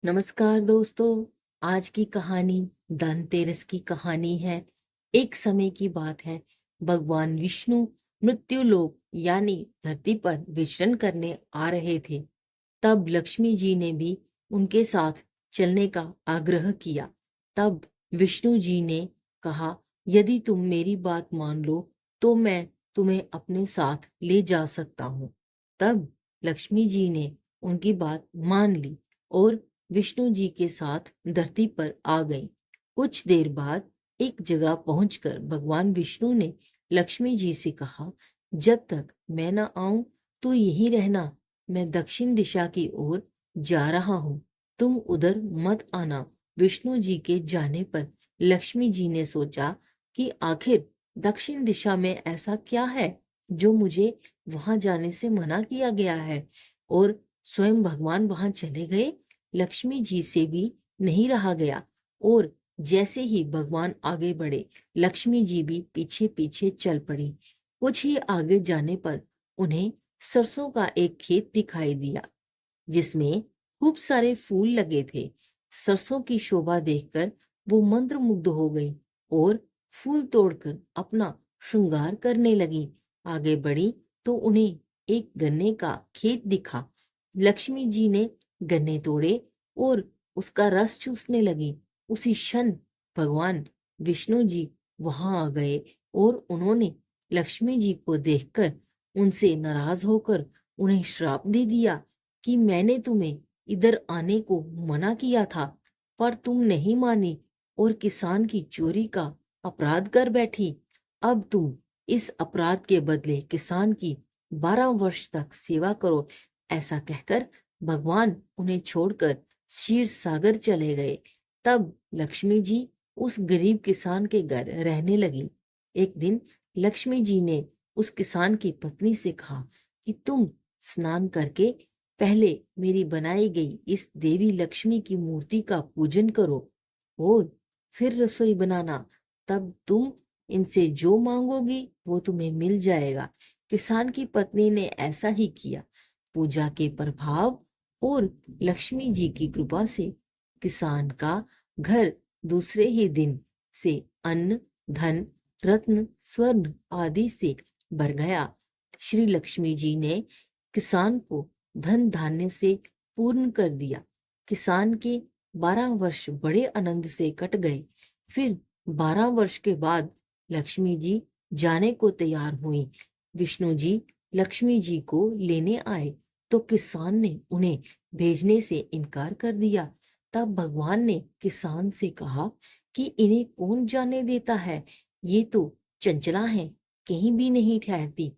नमस्कार दोस्तों। आज की कहानी धनतेरस की कहानी है। एक समय की बात है, भगवान विष्णु मृत्युलोक यानी धरती पर विचरण करने आ रहे थे। तब लक्ष्मी जी ने भी उनके साथ चलने का आग्रह किया। तब विष्णु जी ने कहा, यदि तुम मेरी बात मान लो तो मैं तुम्हें अपने साथ ले जा सकता हूँ। तब लक्ष्मी जी ने उनकी बात मान ली और विष्णु जी के साथ धरती पर आ गई। कुछ देर बाद एक जगह पहुंचकर भगवान विष्णु ने लक्ष्मी जी से कहा, जब तक मैं न आऊं तो यहीं रहना। मैं दक्षिण दिशा की ओर जा रहा हूँ, तुम उधर मत आना। विष्णु जी के जाने पर लक्ष्मी जी ने सोचा कि आखिर दक्षिण दिशा में ऐसा क्या है जो मुझे वहां जाने से मना किया गया है, और स्वयं भगवान वहां चले गए। लक्ष्मी जी से भी नहीं रहा गया और जैसे ही भगवान आगे बढ़े, लक्ष्मी जी भी पीछे पीछे चल पड़ी। कुछ ही आगे जाने पर उन्हें सरसों का एक खेत दिखाई दिया जिसमें खूब सारे फूल लगे थे। सरसों की शोभा देखकर वो मंत्रमुग्ध हो गई और फूल तोड़कर अपना श्रृंगार करने लगी। आगे बढ़ी तो उन्हें एक गन्ने का खेत दिखा। लक्ष्मी जी ने गन्ने तोड़े और उसका रस चूसने लगी। उसी क्षण भगवान विष्णु जी वहां आ गए और उन्होंने लक्ष्मी जी को देखकर उनसे नाराज होकर उन्हें श्राप दे दिया कि मैंने तुम्हें इधर आने को मना किया था, पर तुम नहीं मानी और किसान की चोरी का अपराध कर बैठी। अब तुम इस अपराध के बदले किसान की 12 वर्ष तक सेवा करो। ऐसा कहकर भगवान उन्हें छोड़कर क्षीर सागर चले गए। तब लक्ष्मी जी उस गरीब किसान के घर रहने लगी। एक दिन लक्ष्मी जी ने उस किसान की पत्नी से कहा कि तुम स्नान करके पहले मेरी बनाई गई इस देवी लक्ष्मी की मूर्ति का पूजन करो और फिर रसोई बनाना। तब तुम इनसे जो मांगोगी वो तुम्हें मिल जाएगा। किसान की पत्नी ने ऐसा ही किया। पूजा के प्रभाव और लक्ष्मी जी की कृपा से किसान का घर दूसरे ही दिन से अन्न, धन, रत्न, स्वर्ण आदि से भर गया। श्री लक्ष्मी जी ने किसान को धन धान्य से पूर्ण कर दिया। किसान के 12 वर्ष बड़े आनंद से कट गए। फिर 12 वर्ष के बाद लक्ष्मी जी जाने को तैयार हुई। विष्णु जी लक्ष्मी जी को लेने आए तो किसान ने उन्हें भेजने से इनकार कर दिया। तब भगवान ने किसान से कहा कि इन्हें कौन जाने देता है, ये तो चंचला है, कहीं भी नहीं ठहरती।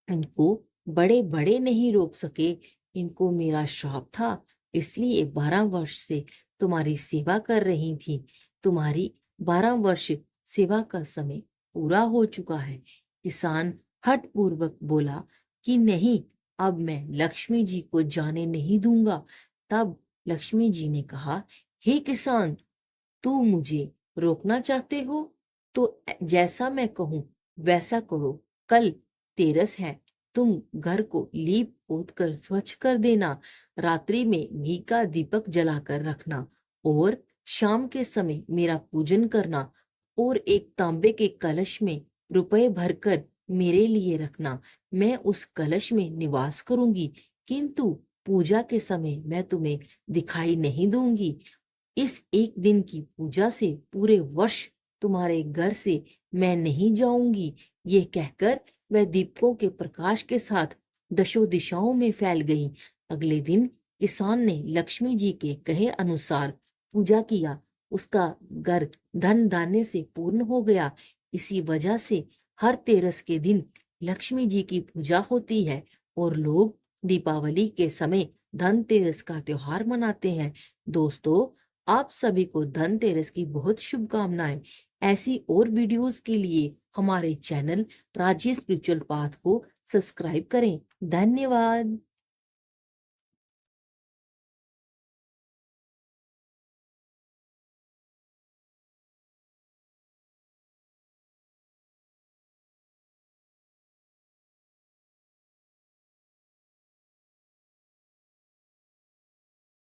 इनको बड़े बड़े नहीं रोक सके। इनको मेरा श्राप था, इसलिए 12 वर्ष से तुम्हारी सेवा कर रही थी। तुम्हारी 12 वर्ष सेवा का समय पूरा हो चुका है। किसान हठ पूर्वक बोला कि नहीं, अब मैं लक्ष्मी जी को जाने नहीं दूंगा। तब लक्ष्मी जी ने कहा, हे किसान, तू मुझे रोकना चाहते हो तो जैसा मैं कहूं वैसा करो। कल तेरस है, तुम घर को लीप पोत कर स्वच्छ कर देना। रात्रि में घी का दीपक जलाकर रखना और शाम के समय मेरा पूजन करना और एक तांबे के कलश में रुपए भरकर मेरे लिए रखना। मैं उस कलश में निवास करूंगी, किंतु पूजा के समय मैं तुम्हें दिखाई नहीं दूंगी। इस एक दिन की पूजा से पूरे वर्ष तुम्हारे घर से मैं नहीं जाऊंगी। ये कहकर वह दीपकों के प्रकाश के साथ दशों दिशाओं में फैल गई। अगले दिन किसान ने लक्ष्मी जी के कहे अनुसार पूजा किया। उसका घर धन धान्य से पूर्ण हो गया। इसी वजह से हर तेरस के दिन लक्ष्मी जी की पूजा होती है और लोग दीपावली के समय धनतेरस का त्योहार मनाते हैं। दोस्तों, आप सभी को धनतेरस की बहुत शुभकामनाएं। ऐसी और वीडियोस के लिए हमारे चैनल राजेश स्पिरिचुअल पाथ को सब्सक्राइब करें। धन्यवाद।